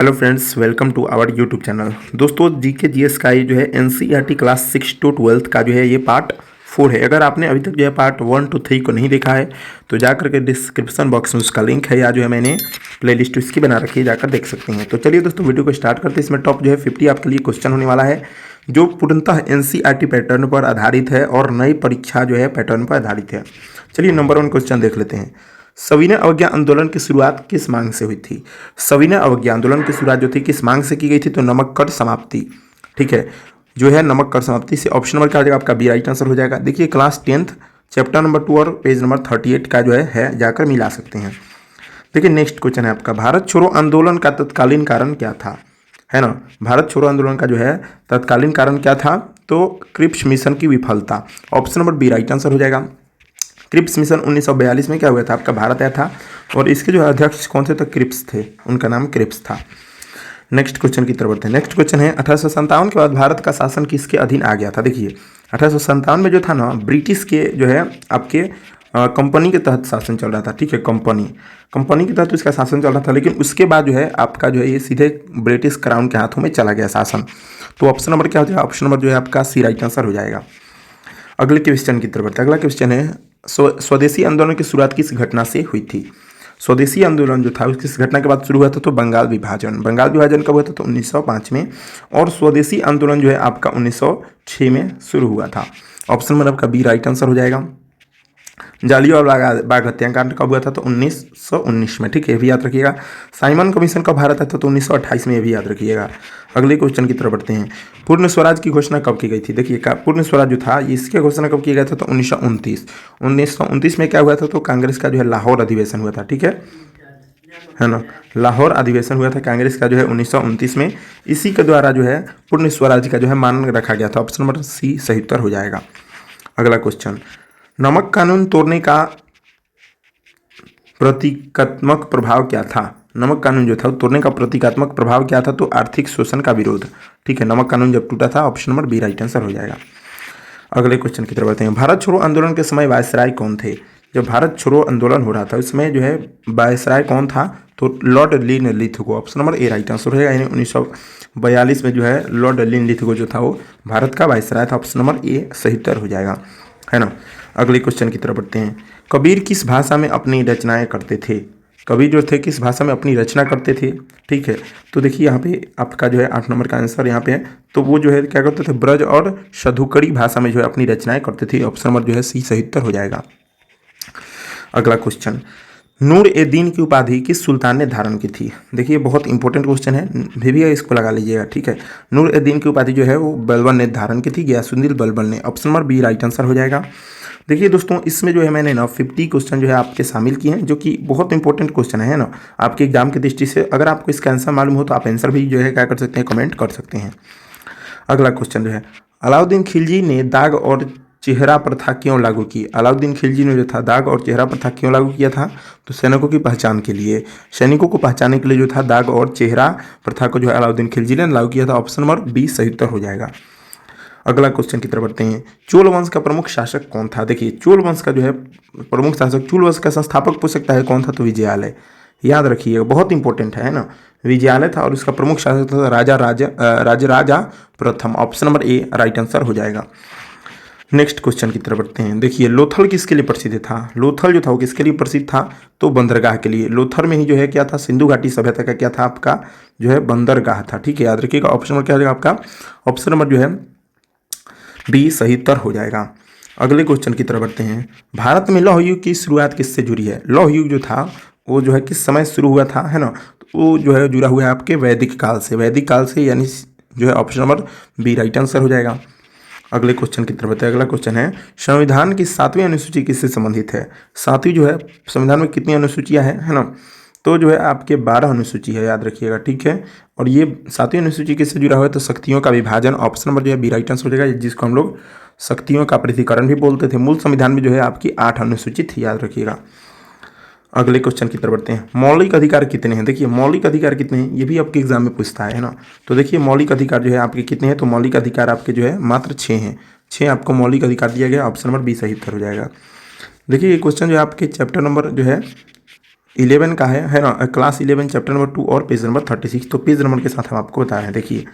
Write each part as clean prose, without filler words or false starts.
Hello friends, welcome to our YouTube channel. दोस्तों, GK GS का ये जो है एनसीईआरटी क्लास 6 to 12 का जो है ये पार्ट 4 है। अगर आपने अभी तक जो है पार्ट 1 to 3 को नहीं देखा है तो जाकर के डिस्क्रिप्शन बॉक्स में उसका लिंक है या जो है मैंने प्लेलिस्ट इसकी बना रखी है, जाकर देख सकते हैं। तो चलिए दोस्तों, वीडियो को स्टार्ट करते हैं। इसमें टॉप जो है 50 आपके लिए क्वेश्चन होने वाला है, जो पूर्णतः एनसीईआरटी पैटर्न पर आधारित है और नई परीक्षा जो है पैटर्न पर आधारित है। चलिए नंबर 1 क्वेश्चन देख लेते हैं। सविनय अवज्ञा आंदोलन की शुरुआत किस मांग से हुई थी? सविनय अवज्ञा आंदोलन की शुरुआत जो थी किस मांग से की गई थी? तो नमक कर समाप्ति। ठीक है, जो है नमक कर समाप्ति से। ऑप्शन नंबर क्या हो जाएगा आपका? बी राइट आंसर हो जाएगा। देखिए क्लास 10th चैप्टर नंबर 2 और पेज नंबर 38 का जो है जाकर मिला सकते हैं। देखिए नेक्स्ट क्वेश्चन है आपका, भारत छोड़ो आंदोलन का तत्कालीन कारण क्या था? है ना, भारत छोड़ो आंदोलन का जो है तत्कालीन कारण क्या था? तो क्रिप्स मिशन की विफलता। Option number B right answer हो जाएगा। क्रिप्स मिशन 1942 में क्या हुआ था आपका? भारत आया था और इसके जो अध्यक्ष कौन थे? तो क्रिप्स थे, उनका नाम क्रिप्स था। नेक्स्ट क्वेश्चन की तरफ बढ़ते हैं। नेक्स्ट क्वेश्चन है 1857 के बाद भारत का शासन किसके अधीन आ गया था? देखिए 1857 में जो था ना, ब्रिटिश के जो है आपके कंपनी के तहत शासन चल रहा था। ठीक है, कंपनी के तहत इसका शासन चल रहा था, लेकिन उसके बाद जो है आपका जो है ये सीधे ब्रिटिश क्राउन के हाथों में चला गया शासन। तो ऑप्शन नंबर क्या हो जाएगा? ऑप्शन नंबर जो है आपका सी राइट आंसर हो जाएगा। अगले क्वेश्चन की तरफ बढ़ते हैं। अगला क्वेश्चन है, स्वदेशी आंदोलन की शुरुआत किस घटना से हुई थी? स्वदेशी आंदोलन जो था उसकी किस घटना के बाद शुरू हुआ था? तो बंगाल विभाजन। बंगाल विभाजन कब हुआ था? तो 1905 में। और स्वदेशी आंदोलन जो है आपका 1906 में शुरू हुआ था। ऑप्शन नंबर आपका बी राइट आंसर हो जाएगा। जालियांवाला बाग हत्याकांड कब हुआ था? तो 1919 में। ठीक है, ये भी याद रखिएगा। साइमन कमीशन कब भारत आया था? तो 1928 में, ये भी याद रखिएगा। अगले क्वेश्चन की तरफ बढ़ते हैं। पूर्ण स्वराज की घोषणा कब की गई थी? देखिए पूर्ण स्वराज जो था इसकी घोषणा कब किया गया था? तो 1929 में क्या हुआ था? तो कांग्रेस का जो है लाहौर अधिवेशन हुआ था। ठीक है ना, लाहौर अधिवेशन हुआ था कांग्रेस का जो है 1929 में। इसी के द्वारा जो है पूर्ण स्वराज का जो है मान रखा गया था। ऑप्शन नंबर सी सही उत्तर हो जाएगा। अगला क्वेश्चन, नमक कानून तोड़ने का प्रतीकात्मक प्रभाव क्या था? नमक कानून जो था तोड़ने का प्रतीकात्मक प्रभाव क्या था? तो आर्थिक शोषण का विरोध। ठीक है, नमक कानून जब टूटा था। Option number B right answer हो जाएगा। अगले क्वेश्चन की तरफ बढ़ते हैं। भारत छोड़ो आंदोलन के समय वायसराय कौन थे? जब भारत छोड़ो आंदोलन हो रहा था उसमें जो है वायसराय कौन था? तो Lord Linlithgow. Option number A right answer हो जाएगा। यानी 1942 में जो है लॉर्ड लिनलिथगो जो था वो भारत का वायसराय था। ऑप्शन नंबर ए सही उत्तर हो जाएगा, है ना। अगले क्वेश्चन की तरफ बढ़ते हैं। कबीर किस भाषा में अपनी रचनाएं करते थे? कबीर जो थे किस भाषा में अपनी रचना करते थे? ठीक है, तो देखिए यहाँ पे आपका जो है 8 नंबर का आंसर यहाँ पे है। तो वो जो है क्या करते थे? ब्रज और शधुकड़ी भाषा में जो है अपनी रचनाएं करते थे। ऑप्शन नंबर जो है सी सही उत्तर हो जाएगा। अगला क्वेश्चन, नूर ए दीन की उपाधि किस सुल्तान ने धारण की थी? देखिए बहुत इंपॉर्टेंट क्वेश्चन है, भी इसको लगा लीजिएगा। ठीक है, नूर ए दीन की उपाधि जो है वो बलबन ने धारण की थी, गयासुद्दीन बलबन ने। Option number B right answer हो जाएगा। देखिए दोस्तों, इसमें जो है मैंने ना 50 क्वेश्चन जो है आपके शामिल किए हैं, जो कि बहुत इंपॉर्टेंट क्वेश्चन है ना आपके एग्जाम की दृष्टि से। अगर आपको इसका आंसर मालूम हो तो आप आंसर भी जो है क्या कर सकते हैं? कमेंट कर सकते हैं। अगला क्वेश्चन जो है, अलाउद्दीन खिलजी ने दाग और चेहरा प्रथा क्यों लागू की? अलाउद्दीन खिलजी ने जो था दाग और चेहरा प्रथा क्यों लागू किया था? तो सैनिकों की पहचान के लिए। सैनिकों को पहचानने के लिए जो था दाग और चेहरा प्रथा को जो है अलाउद्दीन खिलजी ने लागू किया था। ऑप्शन नंबर बी सही उत्तर हो जाएगा। अगला क्वेश्चन की तरफ बढ़ते हैं। चोल वंश का प्रमुख शासक कौन था? देखिए चोल वंश का जो है प्रमुख शासक, चोल वंश का संस्थापक पूछ सकता है कौन था? तो विजयालय। याद रखिएगा, बहुत इंपॉर्टेंट है ना। विजयालय था और उसका प्रमुख शासक था राजा प्रथम। Option number A right answer हो जाएगा। नेक्स्ट क्वेश्चन की तरफ बढ़ते हैं। देखिए लोथल किसके लिए प्रसिद्ध था? लोथल जो था वो किसके लिए प्रसिद्ध था? तो बंदरगाह के लिए। लोथल में ही जो है क्या था? सिंधु घाटी सभ्यता का क्या था आपका? जो है बंदरगाह था। ठीक है, याद रखिएगा। ऑप्शन नंबर क्या हो जाएगा आपका? ऑप्शन नंबर जो है बी सही उत्तर हो जाएगा। अगले क्वेश्चन की तरफ बढ़ते हैं। भारत में लौह युग की शुरुआत किससे जुड़ी है? लौह युग जो था वो जो है किस समय शुरू हुआ था, है ना? तो वो जो है जुड़ा हुआ है आपके वैदिक काल से। वैदिक काल से, यानी जो है option number B right answer हो जाएगा। अगले क्वेश्चन की तरफ बढ़ते हैं। अगला क्वेश्चन है, संविधान की 7वीं अनुसूची किससे संबंधित है? 7वीं जो है संविधान में कितनी अनुसूचियां हैं, है ना? तो जो है आपके 12 अनुसूची है, याद रखिएगा। ठीक है, और ये 7वीं अनुसूची किससे जुड़ा हुआ है? तो शक्तियों का विभाजन। ऑप्शन नंबर जो है बी राइट आंसर हो जाएगा, जिसको हम लोग शक्तियों का पृथक्करण भी बोलते थे। मूल संविधान में जो है आपकी 8 अनुसूची थी, याद रखिएगा। अगले क्वेश्चन की तरफ बढ़ते हैं। मौलिक अधिकार कितने हैं? देखिए मौलिक अधिकार कितने हैं ये भी आपके एग्जाम में पूछता है ना। तो देखिए मौलिक अधिकार जो है आपके कितने हैं? तो मौलिक अधिकार आपके जो है मात्र 6 हैं। 6 आपको मौलिक अधिकार दिया गया। ऑप्शन नंबर बी सही उत्तर हो जाएगा। देखिए ये क्वेश्चन जो है आपके चैप्टर नंबर जो है 11 का है ना, क्लास 11 चैप्टर नंबर 2 और पेज नंबर 36। तो पेज नंबर के साथ हम आपको बता रहे हैं। देखिए,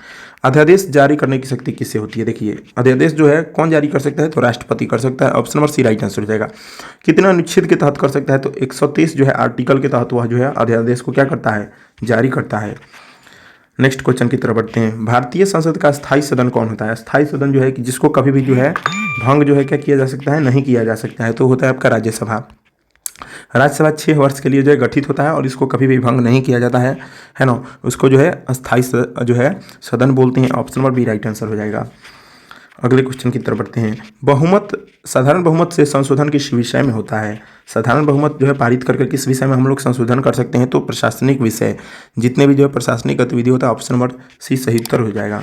अध्यादेश जारी करने की शक्ति किससे होती है? देखिए, अध्यादेश जो है कौन जारी कर सकता है? तो राष्ट्रपति कर सकता है। Option number C right answer हो जाएगा। कितना अनुच्छेद के तहत कर सकता है? तो 130 जो है आर्टिकल के तहत वह जो है अध्यादेश को क्या करता है? जारी करता है। नेक्स्ट क्वेश्चन की तरफ बढ़ते हैं। भारतीय संसद का स्थायी सदन कौन होता है? स्थायी सदन जो है कि जिसको कभी भी जो है भंग जो है क्या किया जा सकता है? नहीं किया जा सकता है। तो होता है आपका राज्यसभा। राज्यसभा 6 वर्ष के लिए जो है गठित होता है और इसको कभी भी भंग नहीं किया जाता है ना। उसको जो है अस्थायी जो है सदन बोलते हैं। Option number B right answer हो जाएगा। अगले क्वेश्चन की तरफ बढ़ते हैं। बहुमत, साधारण बहुमत से संशोधन किस विषय में होता है? साधारण बहुमत जो है पारित करके किस विषय में हम लोग संशोधन कर सकते हैं? तो प्रशासनिक विषय, जितने भी जो है प्रशासनिक गतिविधि होता है। ऑप्शन नंबर सी सही उत्तर हो जाएगा।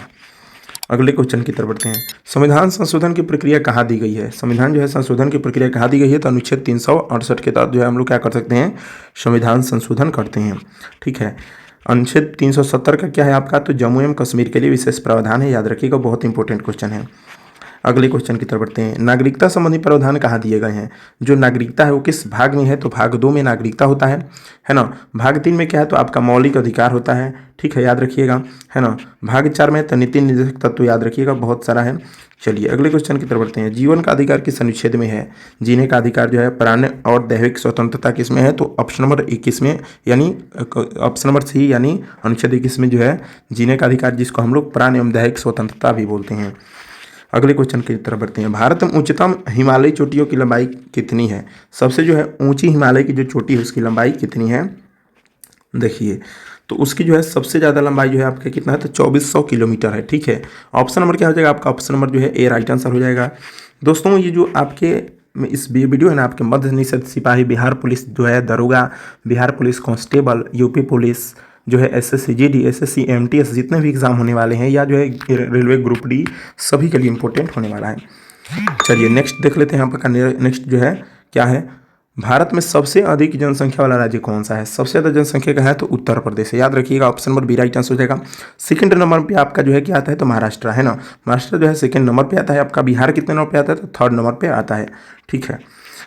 अगले क्वेश्चन की तरफ बढ़ते हैं। संविधान संशोधन की प्रक्रिया कहाँ दी गई है? संविधान जो है संशोधन की प्रक्रिया कहाँ दी गई है? तो अनुच्छेद 368 के तहत जो है हम लोग क्या कर सकते हैं? संविधान संशोधन करते हैं। ठीक है। अनुच्छेद 370 का क्या है आपका? तो जम्मू एवं कश्मीर के लिए विशेष प्रावधान है। याद रखिएगा, बहुत इंपॉर्टेंट क्वेश्चन है। अगले क्वेश्चन की तरफ बढ़ते हैं। नागरिकता संबंधी प्रावधान कहाँ दिए गए हैं? जो नागरिकता है वो किस भाग में है? तो भाग 2 में नागरिकता होता है ना। भाग 3 में क्या है? तो आपका मौलिक अधिकार होता है। ठीक है, याद रखिएगा, है ना। भाग 4 में तो नीति निर्देशक तत्व, तो याद रखिएगा, बहुत सारा है। चलिए अगले क्वेश्चन की तरफ बढ़ते हैं। जीवन का अधिकार किस अनुच्छेद में है? जीने का अधिकार जो है प्राण और दैहिक स्वतंत्रता किस में है? तो ऑप्शन नंबर 21 में, यानी ऑप्शन नंबर सी यानी अनुच्छेद 21 में जो है जीने का अधिकार, जिसको हम लोग प्राण एवं दैहिक स्वतंत्रता भी बोलते हैं। अगले क्वेश्चन की तरफ बढ़ते हैं। भारत में उच्चतम हिमालयी चोटियों की लंबाई कितनी है? सबसे जो है ऊंची हिमालय की जो चोटी है उसकी लंबाई कितनी है? देखिए, तो उसकी जो है सबसे ज़्यादा लंबाई जो है आपका कितना है? तो 2400 किलोमीटर है। ठीक है, ऑप्शन नंबर क्या हो जाएगा आपका? ऑप्शन नंबर जो है ए राइट आंसर हो जाएगा। दोस्तों, ये जो आपके इस वीडियो है ना, आपके मध्य निषेध सिपाही, बिहार पुलिस जो है दरोगा, Bihar police constable, UP police जो है एसएससी जीडी, एसएससी एमटीएस, जितने भी एग्जाम होने वाले हैं, या जो है रेलवे ग्रुप डी, सभी के लिए इंपॉर्टेंट होने वाला है। चलिए नेक्स्ट देख लेते हैं। आपका नेक्स्ट जो है क्या है? भारत में सबसे अधिक जनसंख्या वाला राज्य कौन सा है? सबसे ज़्यादा जनसंख्या का है तो उत्तर प्रदेश है। याद रखिएगा, option number B right answer हो जाएगा। सेकंड नंबर पे आपका जो है क्या आता है? तो महाराष्ट्र, है ना। महाराष्ट्र जो है सेकंड नंबर पे आता है। आपका बिहार कितने नंबर पे आता है? तो थर्ड नंबर पे आता है। ठीक है,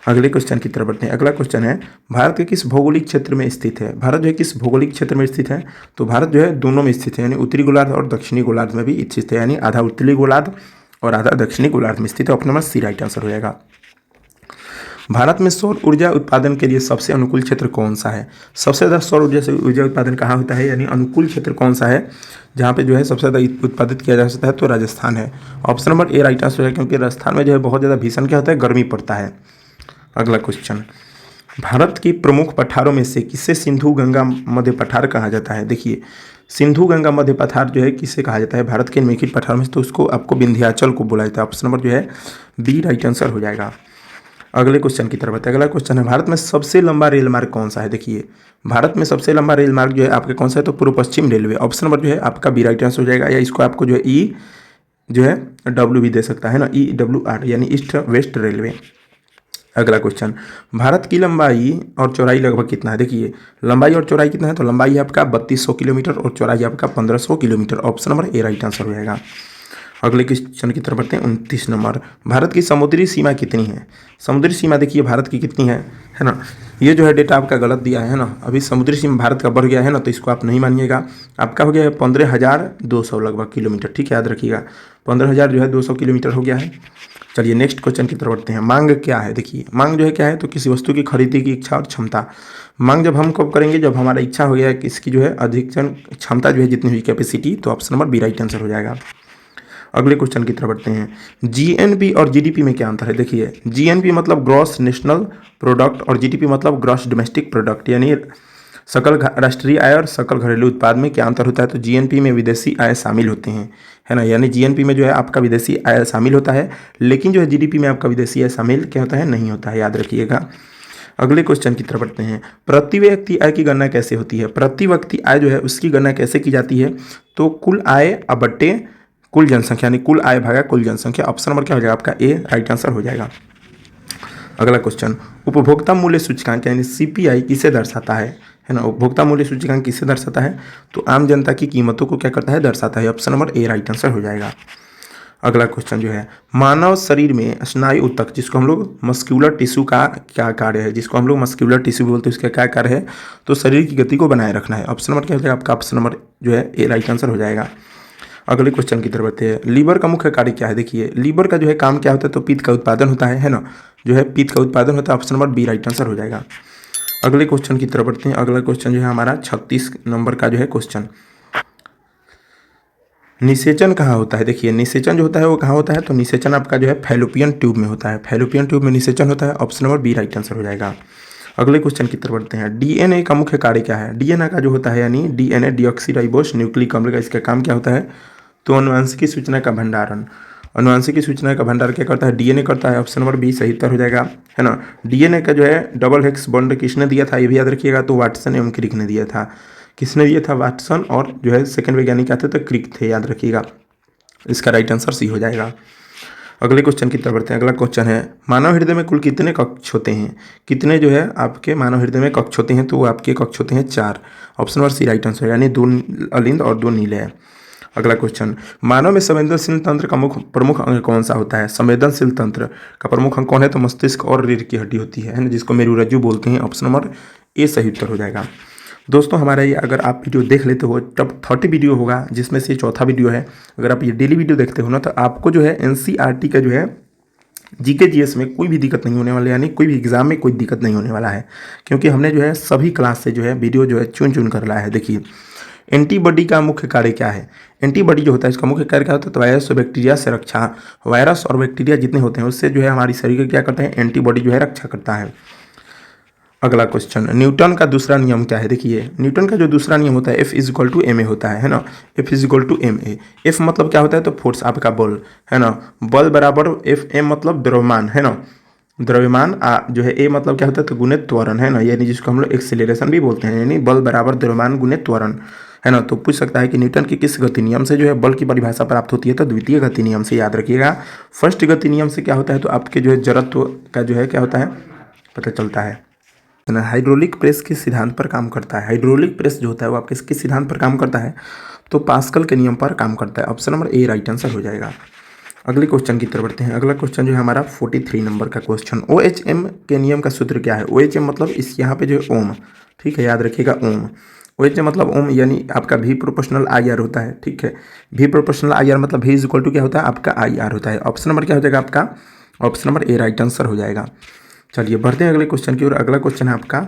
अगले क्वेश्चन की तरफ बढ़ते हैं। अगला क्वेश्चन है, भारत के किस भौगोलिक क्षेत्र में स्थित है? भारत जो है किस भौगोलिक क्षेत्र में स्थित है? तो भारत जो है दोनों में स्थित है, यानी उत्तरी गोलार्ध और दक्षिणी गोलार्ध में भी स्थित है, यानी आधा उत्तरी गोलार्ध और आधा दक्षिणी गोलार्ध में स्थित है। Option number C right answer हो जाएगा। भारत में सौर ऊर्जा उत्पादन के लिए सबसे अनुकूल क्षेत्र कौन सा है? सबसे ज़्यादा सौर ऊर्जा उत्पादन कहाँ होता है, यानी अनुकूल क्षेत्र कौन सा है जहाँ पे जो है सबसे ज़्यादा उत्पादित किया जा सकता है? तो राजस्थान है। Option number A right answer है, क्योंकि राजस्थान में जो है बहुत ज़्यादा भीषण क्या होता है? गर्मी पड़ता है। अगला क्वेश्चन, भारत की प्रमुख पठारों में से किसे सिंधु गंगा मध्य पठार कहा जाता है? देखिए, सिंधु गंगा मध्य पठार जो है किसे कहा जाता है? भारत के निम्नलिखित पठारों में से, तो उसको आपको विंध्याचल को बोला जाता है। ऑप्शन नंबर जो है बी राइट आंसर हो जाएगा। अगले क्वेश्चन की तरफ आते हैं। अगला क्वेश्चन है, भारत में सबसे लंबा रेल मार्ग कौन सा है? देखिए, भारत में सबसे लंबा रेल मार्ग जो है आपका कौन सा है? तो पूर्व पश्चिम रेलवे। ऑप्शन नंबर जो है आपका बी राइट आंसर हो जाएगा, या इसको आपको जो है ई जो है डब्ल्यू भी दे सकता है ना, EWR, यानी ईस्ट वेस्ट रेलवे। अगला क्वेश्चन, भारत की लंबाई और चौड़ाई लगभग कितना है? देखिए, लंबाई और चौड़ाई कितना है? तो लंबाई आपका 3200 किलोमीटर और चौड़ाई आपका 1500 kilometre. Option number A right answer हो जाएगा। अगले क्वेश्चन की तरफ बढ़ते हैं। 29 नंबर, भारत की समुद्री सीमा कितनी है? समुद्री सीमा देखिए भारत की कितनी है ना। ये जो है डेटा आपका गलत दिया है ना। अभी समुद्री सीमा भारत का बढ़ गया है ना, तो इसको आप नहीं मानिएगा। आपका हो गया है 15,200 लगभग किलोमीटर। ठीक है, याद रखिएगा, 15,200 किलोमीटर हो गया है। चलिए नेक्स्ट क्वेश्चन की तरफ बढ़ते हैं। मांग क्या है? देखिए, मांग जो है क्या है? तो किसी वस्तु की खरीदी की इच्छा और क्षमता। मांग जब हम कब करेंगे? जब हमारा इच्छा हो गया है कि इसकी जो है अधिकतम क्षमता जो है जितनी हुई कैपेसिटी। तो option number B right answer हो जाएगा। अगले क्वेश्चन की तरफ बढ़ते हैं। जीएनपी और जीडीपी में क्या अंतर है? देखिए, जीएनपी मतलब ग्रॉस नेशनल प्रोडक्ट और जीडीपी मतलब ग्रॉस डोमेस्टिक प्रोडक्ट, यानी सकल राष्ट्रीय आय और सकल घरेलू उत्पाद में क्या अंतर होता है? तो जीएनपी में विदेशी आय शामिल होते हैं, है ना। यानी जीएनपी में जो है आपका विदेशी आय शामिल होता है, लेकिन जो है जीडीपी में आपका विदेशी आय शामिल क्या होता है? नहीं होता है, याद रखिएगा। अगले क्वेश्चन की तरफ बढ़ते हैं। प्रति व्यक्ति आय की गणना कैसे होती है? प्रति व्यक्ति आय जो है उसकी गणना कैसे की जाती है? तो कुल आय बट्टे कुल जनसंख्या, यानी कुल आय भागा कुल जनसंख्या। ऑप्शन नंबर क्या हो जाएगा आपका? ए राइट आंसर हो जाएगा। अगला क्वेश्चन, उपभोक्ता मूल्य सूचकांक यानी सीपीआई किसे दर्शाता है ना। उपभोक्ता मूल्य सूचकांक किसे दर्शाता है? तो आम जनता की कीमतों को क्या करता है? दर्शाता है। Option number A right answer हो जाएगा। अगला क्वेश्चन जो है, मानव शरीर में स्नायु ऊतक जिसको हम लोग मस्क्यूलर टिश्यू का क्या कार्य है, जिसको हम लोग मस्क्यूलर टिश्यू बोलते हैं, उसका क्या कार्य है, तो शरीर की गति को बनाए रखना है। ऑप्शन नंबर क्या हो जाएगा आपका, ऑप्शन नंबर जो है ए राइट आंसर हो जाएगा। अगले क्वेश्चन की तरफ बढ़ते हैं, लीवर का मुख्य कार्य क्या है। देखिए लीवर का जो है काम क्या होता है, तो पित्त का उत्पादन होता है ना, जो है पित्त का उत्पादन होता है। Option number B right answer हो जाएगा। अगले क्वेश्चन की तरफ बढ़ते हैं। अगला क्वेश्चन जो है हमारा 36 नंबर का जो है क्वेश्चन, निषेचन कहाँ होता है। देखिए निषेचन जो होता है वो कहाँ होता है, तो निषेचन आपका जो है फैलोपियन ट्यूब में होता है, फैलोपियन ट्यूब में निषेचन होता है। Option number B right answer हो जाएगा। अगले क्वेश्चन की तरफ बढ़ते हैं, डीएनए का मुख्य कार्य क्या है। डीएनए का जो होता है यानी डीएनए डीऑक्सीराइबोस न्यूक्लिक अम्ल का इसका काम क्या होता है, तो अनुवांशिक सूचना का भंडारण। अनुवांशिक सूचना का भंडार क्या करता है, डीएनए करता है। ऑप्शन नंबर बी सही उत्तर हो जाएगा, है ना। डीएनए का जो है डबल हेक्स बॉन्ड किसने दिया था, ये भी याद रखिएगा, तो वाटसन एवं क्रिक ने दिया था। किसने दिया था, वाटसन, और जो है सेकंड वैज्ञानिक क्या थे, तो क्रिक थे, याद रखिएगा। इसका राइट आंसर सी हो जाएगा। अगले क्वेश्चन की तरफ बढ़ते हैं। अगला क्वेश्चन है, मानव हृदय में कुल कितने कक्ष होते हैं। कितने जो है आपके मानव हृदय में कक्ष होते हैं, तो वो आपके कक्ष होते हैं 4। Option number C right answer, यानी 2 अलिंद और 2 नीले हैं। अगला क्वेश्चन, मानव में संवेदनशील तंत्र का प्रमुख अंग कौन सा होता है। संवेदनशील तंत्र का प्रमुख अंग कौन है, तो मस्तिष्क और रीढ़ की हड्डी होती है ना, जिसको मेरुरज्जु बोलते हैं। ऑप्शन नंबर ए सही उत्तर हो जाएगा। दोस्तों हमारा ये अगर आप वीडियो देख लेते हो टॉप 30 वीडियो होगा, जिसमें से चौथा वीडियो है। अगर आप ये डेली वीडियो देखते हो ना, तो आपको जो है एनसीईआरटी का जो है जीके जीएस में कोई भी दिक्कत नहीं होने वाली, यानी कोई भी एग्जाम में कोई दिक्कत नहीं होने वाला है, क्योंकि हमने जो है सभी क्लास से जो है वीडियो जो है चुन चुन कर लाया है। देखिए एंटीबॉडी का मुख्य कार्य क्या है। एंटीबॉडी जो होता है इसका मुख्य कार्य क्या होता है, तो वायरस और बैक्टीरिया से रक्षा। वायरस और बैक्टीरिया जितने होते हैं उससे जो है हमारी शरीर का क्या करते हैं, एंटीबॉडी जो है रक्षा करता है। अगला क्वेश्चन, न्यूटन का दूसरा नियम क्या है। देखिए न्यूटन का जो दूसरा नियम होता है F = ma होता है ना। F = ma। F मतलब क्या होता है, तो फोर्स, आपका बल, है ना। बल बराबर F, m मतलब द्रव्यमान, है ना। द्रव्यमान जो है a मतलब क्या होता है, तो गुणित त्वरण, है ना, यानी जिसको हम लोग एक्सेलरेशन भी बोलते हैं, यानी बल बराबर द्रव्यमान गुणित त्वरण, है ना। तो पूछ सकता है कि न्यूटन के किस गति नियम से जो है बल की परिभाषा प्राप्त होती है, तो द्वितीय गति नियम से, याद रखिएगा। फर्स्ट गति नियम से क्या होता है, तो आपके जो है जड़त्व का जो है क्या होता है, पता चलता है। हाइड्रोलिक प्रेस किस सिद्धांत पर काम करता है। हाइड्रोलिक प्रेस जो होता है वो आपके किस सिद्धांत पर काम करता है, तो पास्कल के नियम पर काम करता है। Option number A right answer हो जाएगा। अगले क्वेश्चन की तरफ बढ़ते हैं। अगला क्वेश्चन जो है हमारा 43 नंबर का क्वेश्चन, OHM के नियम का सूत्र क्या है। OHM मतलब इस यहाँ पे जो है ओम, ठीक है, याद रखिएगा ओम। OHM मतलब ओम, यानी आपका V प्रोपोर्शनल IR होता है, ठीक है। V प्रोपोर्शनल IR मतलब V = क्या होता है, आपका IR होता है। ऑप्शन नंबर क्या हो जाएगा आपका, option number A right answer हो जाएगा। चलिए बढ़ते हैं अगले क्वेश्चन की ओर। अगला क्वेश्चन है आपका,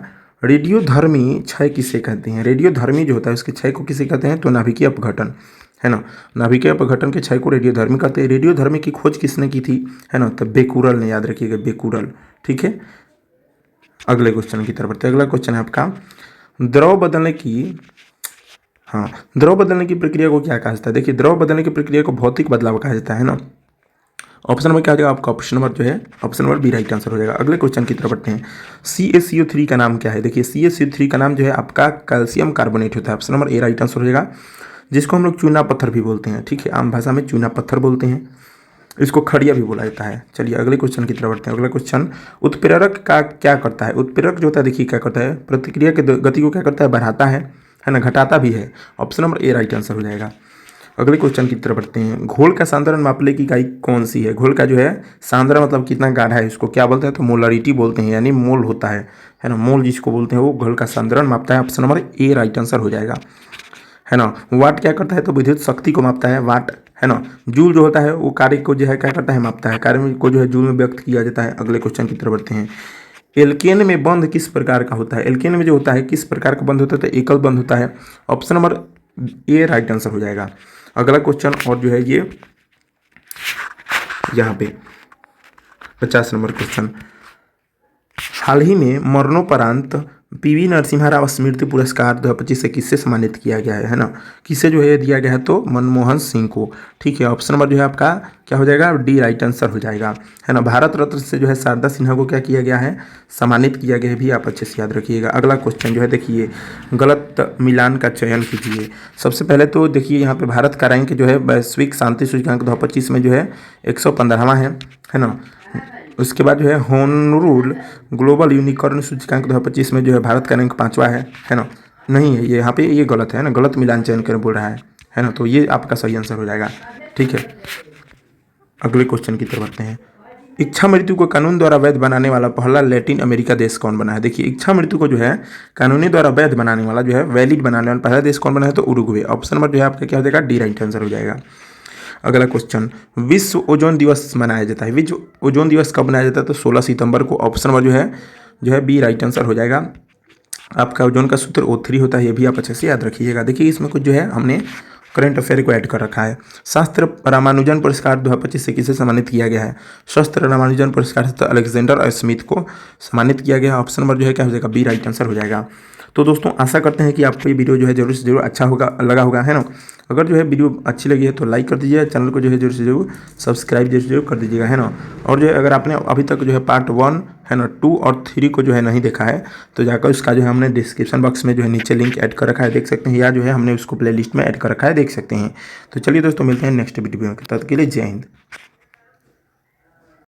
रेडियोधर्मी क्षय किसे कहते हैं। रेडियोधर्मी जो होता है उसके क्षय को किसे कहते हैं, तो नाभिकीय अपघटन, है ना। नाभिकीय अपघटन के क्षय को रेडियोधर्मी कहते हैं। रेडियोधर्मी की खोज किसने की थी, है ना, तो बेकुरल ने, याद रखिएगा बेकुरल, ठीक है। अगले क्वेश्चन की तरफ बढ़ते हैं। अगला क्वेश्चन है आपका, द्रव बदलने की प्रक्रिया को क्या कहा जाता है। देखिए द्रव बदलने की प्रक्रिया को भौतिक बदलाव कहा जाता है ना। ऑप्शन नंबर क्या हो जाएगा आपका, ऑप्शन नंबर जो है option number B right answer हो जाएगा। अगले क्वेश्चन की तरफ बढ़ते हैं। CaCO3 का नाम क्या है। देखिए CaCO3 का नाम जो है आपका कैल्शियम कार्बोनेट होता है। Option number A right answer हो जाएगा, जिसको हम लोग चूना पत्थर भी बोलते हैं, ठीक है, आम भाषा में चूना पत्थर बोलते हैं, इसको खड़िया भी बोला जाता है। चलिए अगले क्वेश्चन की तरफ बढ़ते हैं। अगला क्वेश्चन, उत्प्रेरक का क्या करता है। उत्प्रेरक जो होता है देखिए क्या करता है, प्रतिक्रिया के गति को क्या करता है, बढ़ाता है ना, घटाता भी है। Option number A right answer हो जाएगा। अगले क्वेश्चन की तरफ बढ़ते हैं। घोल का सांद्रण मापने की इकाई कौन सी है। घोल का जो है सांद्रण मतलब कितना गाढ़ा है, इसको क्या बोलते हैं, तो मोलरिटी बोलते हैं, यानी मोल होता है ना, मोल जिसको बोलते हैं वो घोल का सांद्रण मापता है। Option number A right answer हो जाएगा, है ना। वाट क्या करता है, तो विद्युत शक्ति को मापता है, वाट, है ना। जूल जो होता है वो कार्य को जो है क्या करता है, मापता है, कार्य को जो है जूल में व्यक्त किया जाता है। अगले क्वेश्चन की तरफ बढ़ते हैं। एल्केन में बंध किस प्रकार का होता है। एल्केन में जो होता है किस प्रकार का बंध होता है, तो एकल बंध होता है। Option number A right answer हो जाएगा। अगला क्वेश्चन और जो है ये यहाँ पे 50 नंबर क्वेश्चन, हाल ही में मरणोपरांत PV नरसिम्हा राव स्मृति पुरस्कार 2025 से किससे सम्मानित किया गया है ना। किससे जो है दिया गया है, तो मनमोहन सिंह को, ठीक है। ऑप्शन नंबर जो है आपका क्या हो जाएगा, डी राइट आंसर हो जाएगा, है ना। भारत रत्न से जो है शारदा सिन्हा को क्या किया गया है, सम्मानित किया गया है, भी आप अच्छे से याद रखिएगा। अगला क्वेश्चन जो है देखिए, गलत मिलान का चयन कीजिए। सबसे पहले तो देखिए यहाँ पे भारत का रैंक जो है वैश्विक शांति सूचकांक 2025 में जो है 115वां है ना। उसके बाद जो है होनरूल ग्लोबल यूनिकॉर्न सूचकांक 2025 में जो है भारत का रैंक 5वां है ना। नहीं है ये, यहाँ पे ये गलत है ना, गलत मिलान चयन कर बोल रहा है ना, तो ये आपका सही आंसर हो जाएगा, ठीक है। अगले क्वेश्चन की तरफ बढ़ते हैं। इच्छा मृत्यु को कानून द्वारा वैध बनाने वाला पहला लैटिन अमेरिका देश कौन बना है? देखिए, इच्छा मृत्यु को जो है कानूनी द्वारा वैध बनाने वाला, जो है वैलिड बनाने वाला पहला देश कौन बना है? तो उरुग्वे। ऑप्शन नंबर जो है आपका क्या हो जाएगा? डी राइट आंसर हो जाएगा। अगला क्वेश्चन, विश्व ओजोन दिवस मनाया जाता है। विश्व ओजोन दिवस कब मनाया जाता है? तो 16 सितंबर को। ऑप्शन नंबर जो है बी राइट आंसर हो जाएगा। आपका ओजोन का सूत्र O3 होता है, ये भी आप अच्छे से याद रखिएगा। देखिए, इसमें कुछ जो है हमने करंट अफेयर को ऐड कर रखा है। शास्त्र रामानुजन पुरस्कार 2025 से किसे सम्मानित किया गया है? शास्त्र रामानुजन पुरस्कार से तो अलेक्जेंडर स्मिथ को सम्मानित किया गया। ऑप्शन नंबर जो है क्या हो जाएगा? बी राइट आंसर हो जाएगा। तो दोस्तों, आशा करते हैं कि आपको ये वीडियो जो है जरूर से जरूर अच्छा लगा होगा, है ना। अगर जो है वीडियो अच्छी लगी है तो लाइक कर दीजिए, चैनल को जो है जरूर से जरूर सब्सक्राइब जरूर से जरूर कर दीजिएगा, है ना। और जो है अगर आपने अभी तक जो है पार्ट 1 है ना 2 और 3 को जो है नहीं देखा है तो जाकर उसका जो है हमने डिस्क्रिप्शन बॉक्स में जो है नीचे लिंक ऐड कर रखा है, देख सकते हैं, या जो है हमने उसको प्लेलिस्ट में ऐड कर रखा है, देख सकते हैं। तो चलिए दोस्तों, मिलते हैं नेक्स्ट वीडियो में, तब तक के लिए जय हिंद।